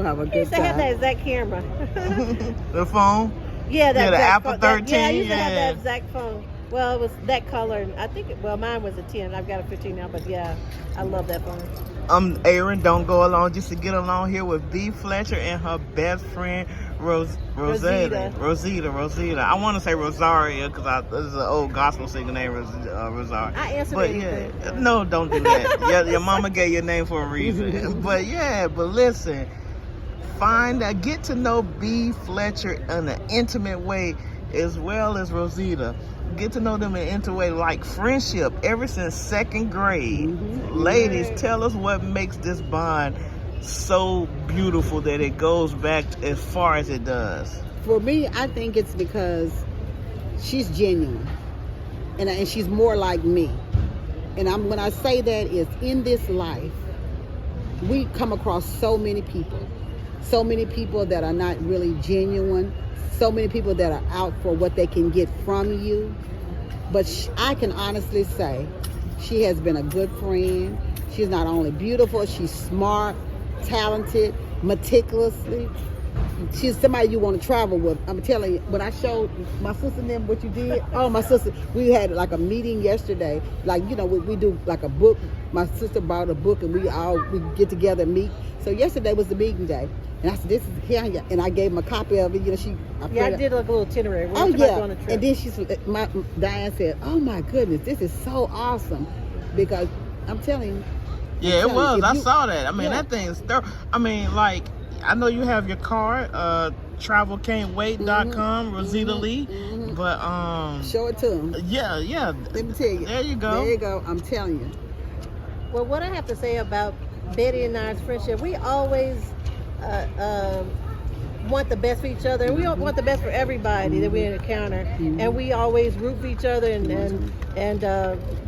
gonna have a I good used to have time. that exact camera. The phone. Yeah, that the exact Apple phone. 13. I used to have that exact phone. Well, it was that color. And I think, mine was a 10. I've got a 15 now, but yeah, I love that phone. Aaron, don't go along just to get along here with B Fletcher and her best friend Rosita. I want to say Rosaria because this is an old gospel singer named Rosaria. I answered But anything. yeah, no, don't do that. your mama gave your name for a reason. But listen, get to know B Fletcher in an intimate way as well as Rosita. Get to know them in an intimate way, like friendship, ever since second grade. Ladies, tell us what makes this bond so beautiful that it goes back as far as it does. For me, I think it's because she's genuine, and she's more like me. And when I say that is in this life, we come across so many people that are not really genuine, so many people that are out for what they can get from you. But I can honestly say she has been a good friend. She's not only beautiful, she's smart, talented, meticulously. She's somebody you want to travel with. I'm telling you, when I showed my sister and them what you did, oh, my sister, we had like a meeting yesterday. Like, we do like a book. My sister bought a book and we get together and meet. So yesterday was the meeting day. And I said, this is here. And I gave him a copy of it. I did like a little itinerary. Oh, yeah. And then Diane said, oh, my goodness, this is so awesome. Because I'm telling you. Yeah, it was. I saw that. I mean, that thing is I mean, like, I know you have your card, travelcan'twait.com, Rosita Lee, but show it to him. Yeah. Let me tell you. There you go. There you go. I'm telling you. Well, what I have to say about Betty and I's friendship, we always want the best for each other, and we want the best for everybody that we encounter, and we always root for each other, and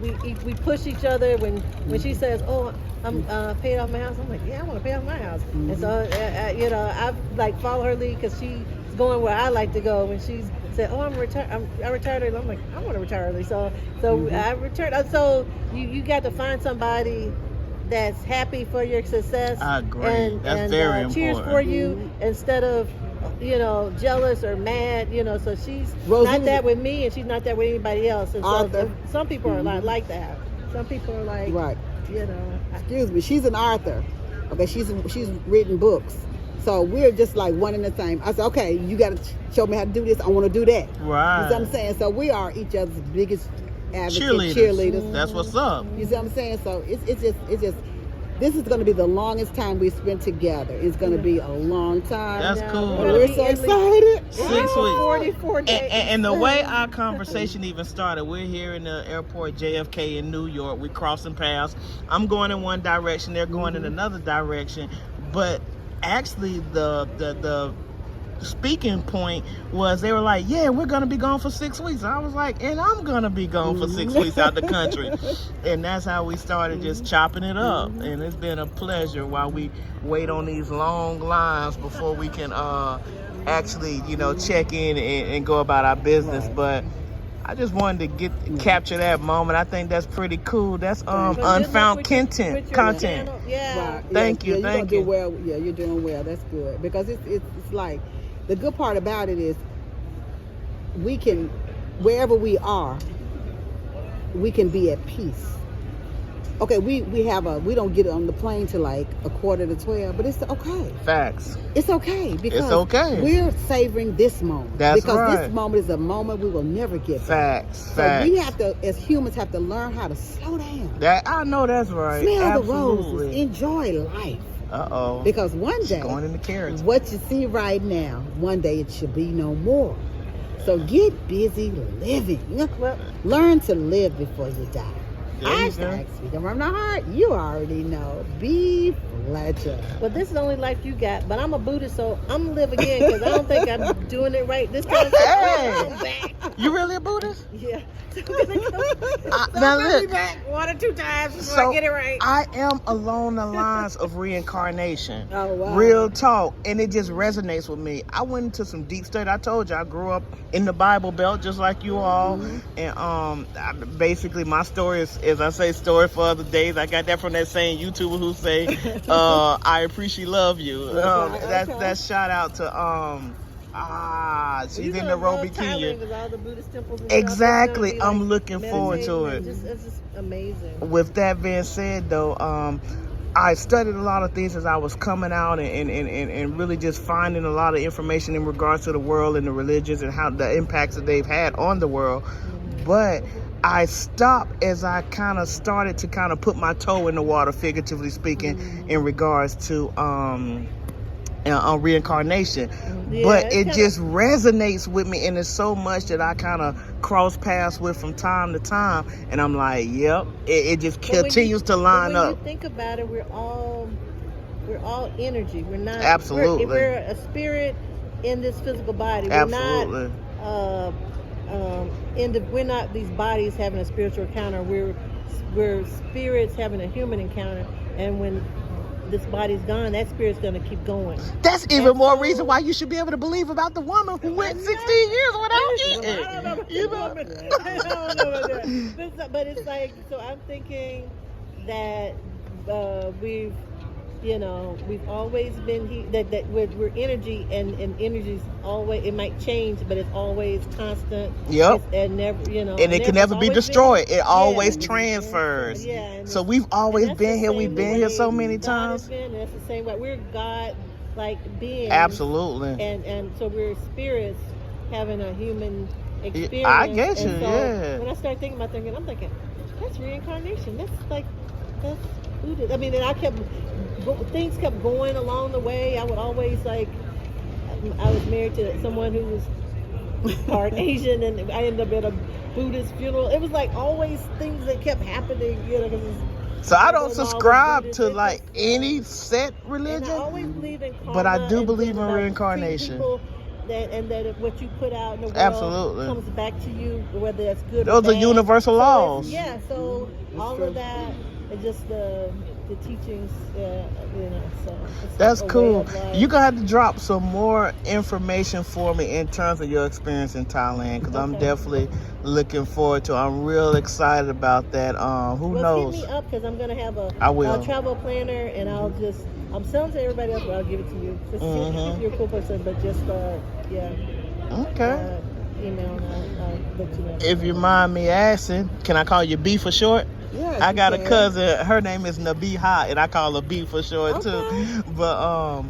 we push each other. When she says, "Oh, I'm paid off my house," I'm like, "Yeah, I want to pay off my house," and so I like follow her lead because she's going where I like to go. When she's said, "Oh, I retired early," I'm like, "I want to retire early," so I retired. So you got to find somebody that's happy for your success. I agree. That's very important. Cheers for you instead of jealous or mad. So she's Rosita, not that with me, and she's not that with anybody else. And Arthur. so some people are like that. Some people are like, right. Excuse me. She's an author. Okay, she's written books. So we're just like one and the same. I said, okay, you got to show me how to do this. I want to do that. Right. You see what I'm saying? So we are each other's biggest cheerleaders. That's what's up. You see what I'm saying? So it's just this is going to be the longest time we spent together. It's going to be a long time. That's cool. And we're so excited. 6 weeks. 44 days. And the way our conversation even started, we're here in the airport JFK in New York. We're crossing paths. I'm going in one direction. They're going in another direction. But actually, the speaking point was they were like, yeah, we're gonna be gone for 6 weeks. I was like, and I'm gonna be gone for 6 weeks out the country. And that's how we started just chopping it up. And it's been a pleasure while we wait on these long lines before we can actually check in and go about our business. But I just wanted to capture that moment. I think that's pretty cool. That's unfound content. Yeah. Right. Thank you. You're doing well. Yeah, you're doing well. That's good. Because it's like, the good part about it is we can, wherever we are, we can be at peace. Okay, we don't get on the plane till like 11:45, but it's okay. Facts. It's okay because it's okay. We're savoring this moment. That's because right. This moment is a moment we will never get back. Facts. We have to, as humans, have to learn how to slow down. I know that's right. Smell Absolutely. the roses. Enjoy life. Uh-oh. Because one day, going in the carriage. What you see right now, one day it should be no more. So get busy living. Well, learn to live before you die. Hashtag speaking from the heart. You already know. B Fletcher. Well, this is the only life you got. But I'm a Buddhist, so I'm gonna live again because I don't think I'm doing it right this time. Hey, you really a Buddhist? Yeah. Now look, back 1 or 2 times before I get it right. I am along the lines of reincarnation. Oh, wow. Real talk, and it just resonates with me. I went into some deep study. I told you I grew up in the Bible Belt, just like you all, and basically my story is as I say, story for other days. I got that from that same YouTuber who say, I appreciate love you. That's shout out to she's in Nairobi, Kenya. All the Buddhist temples and Exactly. stuff. I'm looking forward to it. It's just amazing. With that being said, though, I studied a lot of things as I was coming out and really just finding a lot of information in regards to the world and the religions and how the impacts that they've had on the world. But I stopped as I kind of started to kind of put my toe in the water, figuratively speaking, in regards to reincarnation. But it just resonates with me, and it's so much that I kind of cross paths with from time to time, and I'm like, yep, it just continues to line up. When you think about it, we're all energy. We're not absolutely. We're a spirit in this physical body. We're absolutely. Not we're not these bodies having a spiritual encounter. We're spirits having a human encounter, and when this body's gone, that spirit's going to keep going. That's even more reason why you should be able to believe about the woman who went 16 years without eating. I don't know about I don't know about that. But it's like, so I'm thinking that we've always been that we're energy, and energy's always, it might change, but it's always constant. Yep. And never, and it can never be destroyed. It always transfers. Yeah. So we've always been here. We've been here so many times. That's the same way. We're God-like beings. Absolutely. And so we're spirits having a human experience. I get you. And so yeah. When I start thinking about thinking, I'm thinking, that's reincarnation. That's Buddhist. I mean, and things kept going along the way. I would always I was married to someone who was part Asian, and I ended up at a Buddhist funeral. It was like always things that kept happening, So I don't subscribe to like any set religion, and I always believe in karma, but I do believe in reincarnation. That what you put out in the world absolutely comes back to you, whether that's good those or bad. Are universal laws. Yeah, so all of that, and just the teachings, so that's cool. You're gonna have to drop some more information for me in terms of your experience in Thailand, because I'm definitely looking forward to. I'm real excited about that. Who knows? Hit me up, because I'm gonna have a travel planner, and I'm selling to everybody else, but I'll give it to you. Just if you're a cool person, but just okay. Email, and I'll let you know. If you mind me asking, can I call you B for short? Yeah, I got a cousin, her name is Nabiha, and I call her B for short too. But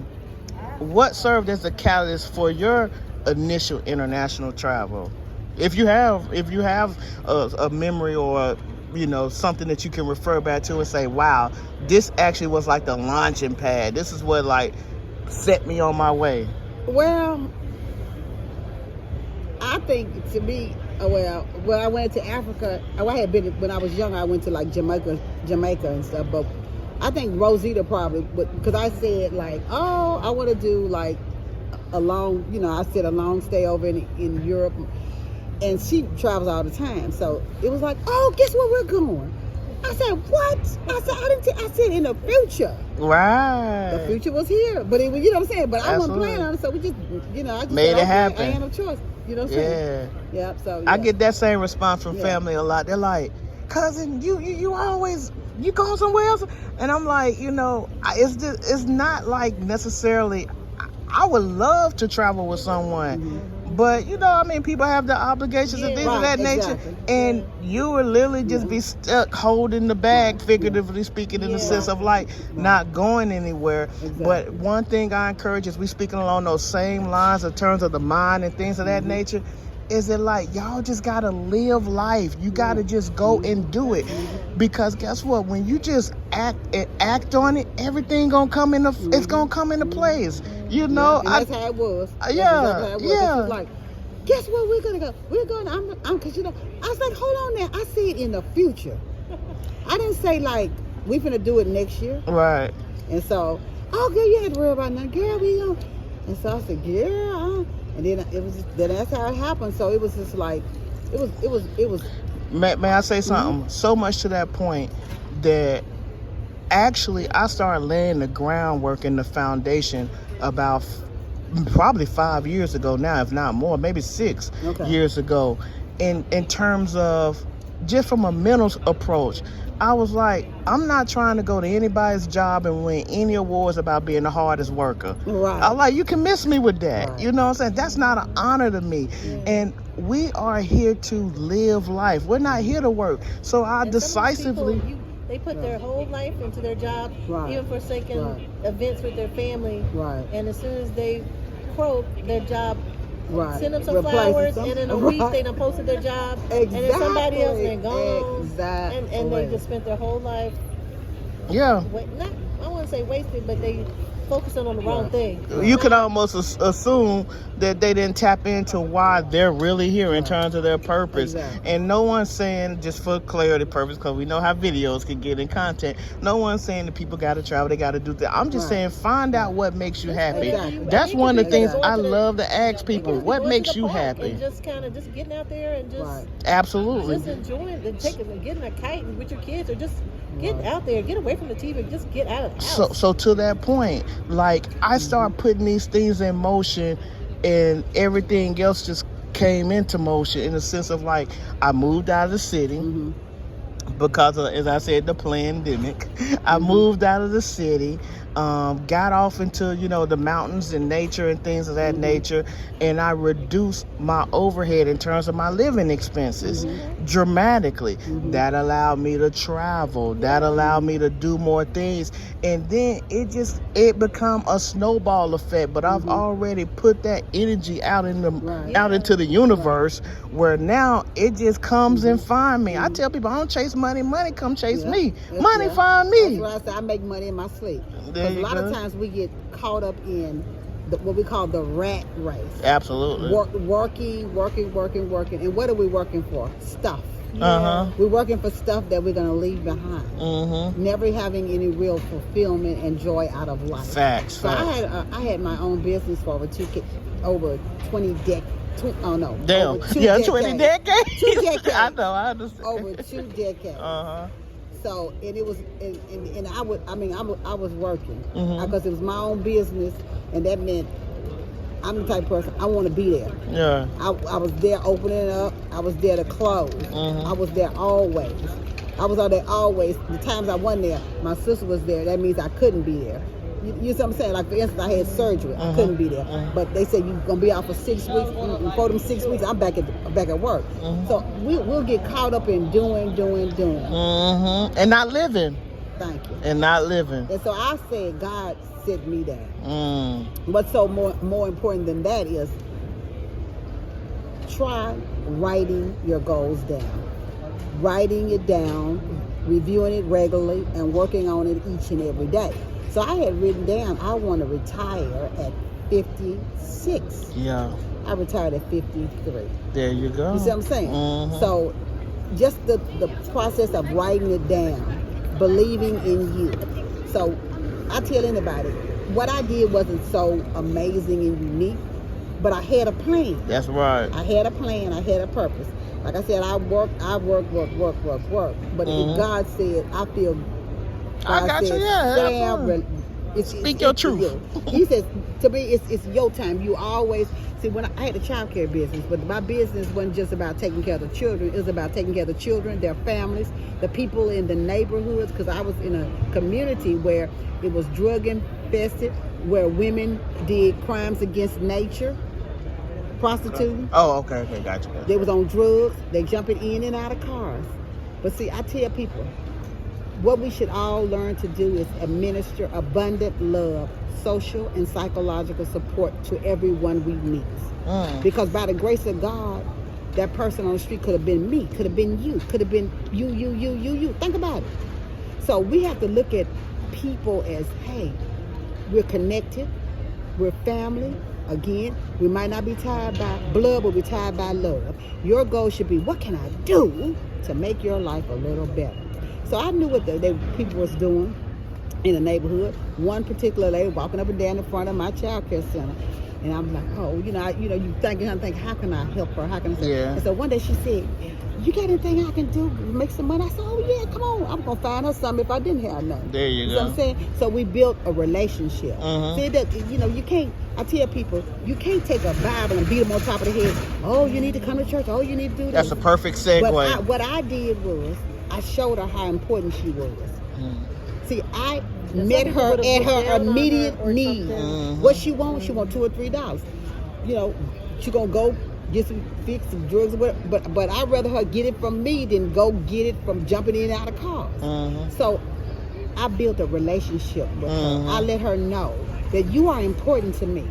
what served as a catalyst for your initial international travel? If you have a memory or something that you can refer back to and say, wow, this actually was like the launching pad. This is what like set me on my way. Well, I think to me, I went to Africa. I had been, when I was young, I went to like Jamaica and stuff. But I think Rosita probably, because I said like, oh, I want to do like a long stay over in Europe. And she travels all the time. So it was like, oh, guess where we're going? I said, what? I said, I said in the future. Right. The future was here. But it was, what I'm saying? But I wasn't planning on it, so we just, I just made it happen. I had no choice. You know what I'm saying? Yeah. So I get that same response from family a lot. They're like, cousin, you always, you going somewhere else? And I'm like, it's not like necessarily, I would love to travel with someone. But, people have their obligations and things of that nature. And you would literally just be stuck holding the bag, figuratively speaking, in the sense of like not going anywhere. But one thing I encourage is we speaking along those same lines in terms of the mind and things of that nature. Is it like y'all just gotta live life? You gotta just go and do it, because guess what? When you just act on it, everything gonna come into it's gonna come into place. And that's how it was. Yeah. It was like, guess where we're gonna go? We're going. Because I was like, hold on there. I see it in the future. I didn't say like we finna do it next year. Right. And so, girl, you had to worry about nothing. Girl, we gonna. And so I said, girl. And then that's how it happened. So it was just like, it was. May I say something? So much to that point that actually I started laying the groundwork and the foundation about probably 5 years ago now, if not more, maybe 6 years ago, in terms of just from a mental approach. I was like, I'm not trying to go to anybody's job and win any awards about being the hardest worker. Right. I'm like, you can miss me with that. Right. You know what I'm saying? That's not an honor to me. Yeah. And we are here to live life. We're not here to work. So I And some of these decisively... people, they put their whole life into their job, Right. even forsaking Right. events with their family. Right. And as soon as they quote their job, Right. send them some Replaces flowers, them. and in a Right. week they done posted their job, and then somebody else and gone, Exactly. and they just spent their whole life, Yeah. not, I wouldn't say wasted, but they focusing on the wrong thing. You could almost assume that they didn't tap into why they're really here in terms of their purpose. Exactly. And no one's saying, just for clarity purpose, because we know how videos can get in content, no one's saying that people got to travel, they got to do that. I'm just saying, find out what makes you happy. Exactly. That's one of the things I Exactly. love to ask people. Because What going makes to the you park happy? And just kind of just getting out there and just Right. Absolutely. just enjoying the getting a kite with your kids, or just get Right. out there, get away from the TV, just get out of the house. So to that point, like I start putting these things in motion, and everything else just came into motion in the sense of like I moved out of the city Mm-hmm. because of, as I said, the pandemic. I moved out of the city, got off into, the mountains and nature and things of that nature, and I reduced my overhead in terms of my living expenses dramatically. That allowed me to travel. That allowed me to do more things. And then it become a snowball effect. But I've already put that energy out out into the universe, where now it just comes and find me. I tell people, I don't chase money. Money come chase me. Money find me. That's what I say. I make money in my sleep. There Because a you lot go. of times we get caught up in what we call the rat race. Absolutely. Working. And what are we working for? Stuff. Uh-huh. We're working for stuff that we're going to leave behind. Mm-hmm. Never having any real fulfillment and joy out of life. Facts. So I had my own business for over 20 decades. Damn. Over 2 Yeah, decades. 20 decades. 2 decades. I know, I understand. Over 2 decades. Uh-huh. So, and it was, and I was working Mhm. because it was my own business, and that meant I'm the type of person, I want to be there. Yeah. I was there opening up. I was there to close. Mhm. I was there always. I was out there always. The times I wasn't there, my sister was there. That means I couldn't be there. You see what I'm saying? Like, for instance, I had surgery. I couldn't be there. But they said you're going to be out for 6 weeks. For them 6 weeks, I'm back at work. So we'll get caught up in doing. Mm-hmm. And not living. Thank you. And not living. And so I said, God sit me down. Mm. What's so more important than that is try writing your goals down. Writing it down, reviewing it regularly, and working on it each and every day. So I had written down, I want to retire at 56. Yeah. I retired at 53. There you go. You see what I'm saying? Mhm. So just the process of writing it down, believing in you. So I tell anybody, what I did wasn't so amazing and unique, but I had a plan. That's right. I had a plan. I had a purpose. Like I said, I work. But if God said, I feel, I got you, yeah, absolutely. Speak your truth. He says, to me, it's your time. You always, see, when I had a child care business, but my business wasn't just about taking care of the children. It was about taking care of the children, their families, the people in the neighborhoods, because I was in a community where it was drug infested, where women did crimes against nature, prostituting. Oh, okay, gotcha. They was on drugs. They jumping in and out of cars. But see, I tell people, what we should all learn to do is administer abundant love, social and psychological support to everyone we meet. Because by the grace of God, that person on the street could have been me, could have been you, could have been you. Think about it. So we have to look at people as, hey, we're connected, we're family. Again, we might not be tied by blood, but we're tied by love. Your goal should be, what can I do to make your life a little better? So I knew what people was doing in the neighborhood. One particular lady walking up and down in front of my child care center. And I'm like, oh, you thinking, how can I help her? How can I say? Yeah. And so one day she said, you got anything I can do to make some money? I said, oh yeah, come on. I'm gonna find her something if I didn't have nothing. There you know go. what I'm saying? So we built a relationship. See that, you know, you can't. I tell people, you can't take a Bible and beat them on top of the head. Oh, you need to come to church. Oh, you need to do this. That's a perfect segue. But what I did was I showed her how important she was. See, I met her at her immediate need. What she wants? She wants $2 or $3. You know, she gonna go get some fix some drugs or whatever. But I'd rather her get it from me than go get it from jumping in and out of cars. So I built a relationship with her. I let her know that you are important to me.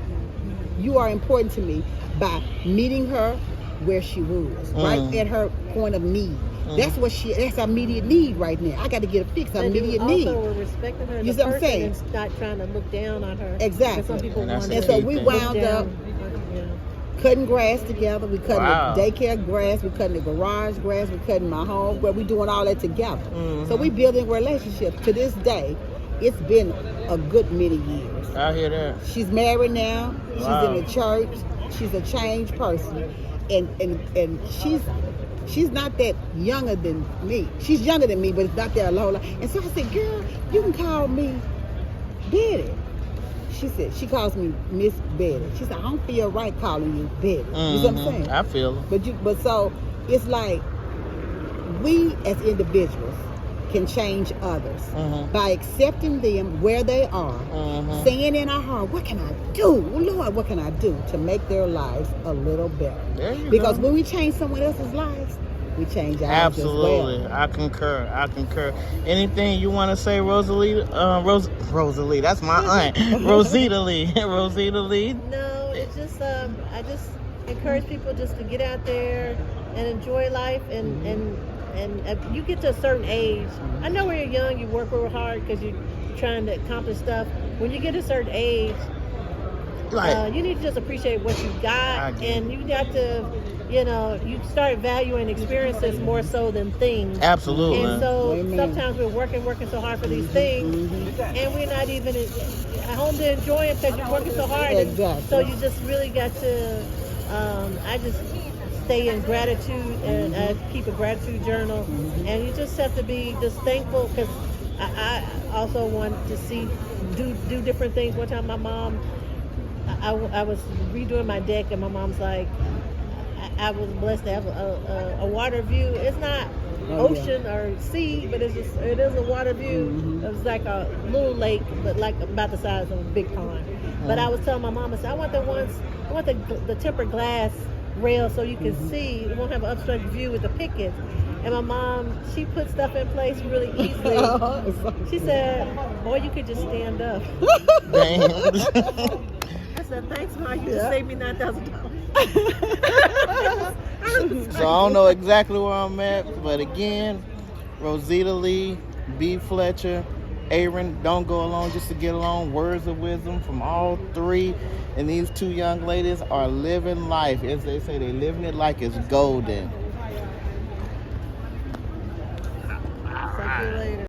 You are important to me by meeting her where she was, right at her point of need. That's her immediate need right now. I got to get a fix, her immediate need. Also, we're respecting her as You a see what I'm person saying? and not trying to look down on her. Exactly. Because some people want And And so we wound up cutting grass together. We cutting the daycare grass. We cutting the garage grass. We cutting my home grass. We doing all that together. So we building relationships. To this day, it's been a good many years. I hear that. She's married now. She's in the church. She's a changed person, and she's not that younger than me. She's younger than me, but it's not that a whole lot. And so I said, girl, you can call me Betty. She said, she calls me Miss Betty. She said, I don't feel right calling you Betty. You know what I'm saying? I feel it. But so it's like we as individuals can change others by accepting them where they are, saying in our heart, what can I do? Lord, what can I do to make their lives a little better? Because when we change someone else's lives, we change ours Absolutely. as well. I concur. Anything you want to say, Rosalie? Rosalie, that's my aunt. Rosita Lee. Rosita Lee. No, it's just I just encourage people just to get out there and enjoy life and you get to a certain age. I know when you're young, you work real hard because you're trying to accomplish stuff. When you get a certain age, you need to just appreciate what you got, and you got to, you know, you start valuing experiences more so than things. Absolutely. And so sometimes we're working so hard for these things, and we're not even at home to enjoy them because you're working so hard. Exactly. So you just really got to. I just stay in gratitude and keep a gratitude journal, and you just have to be just thankful because I also want to do different things. One time my mom, I was redoing my deck and my mom's like, I was blessed to have a water view. It's not ocean or sea, but it is a water view. It was like a little lake, but like about the size of a big pond. But I was telling my mom, I said, I want the tempered glass rail so you can see, you won't have an obstructed view with the pickets. And my mom, she put stuff in place really easily. She said, boy, you could just stand up. I said, thanks, Ma, you just saved me $9,000. So I don't know exactly where I'm at, but again, Rosita Lee, B Fletcher, Aaron, don't go alone just to get along. Words of wisdom from all three. And these two young ladies are living life. As they say, they're living it like it's golden.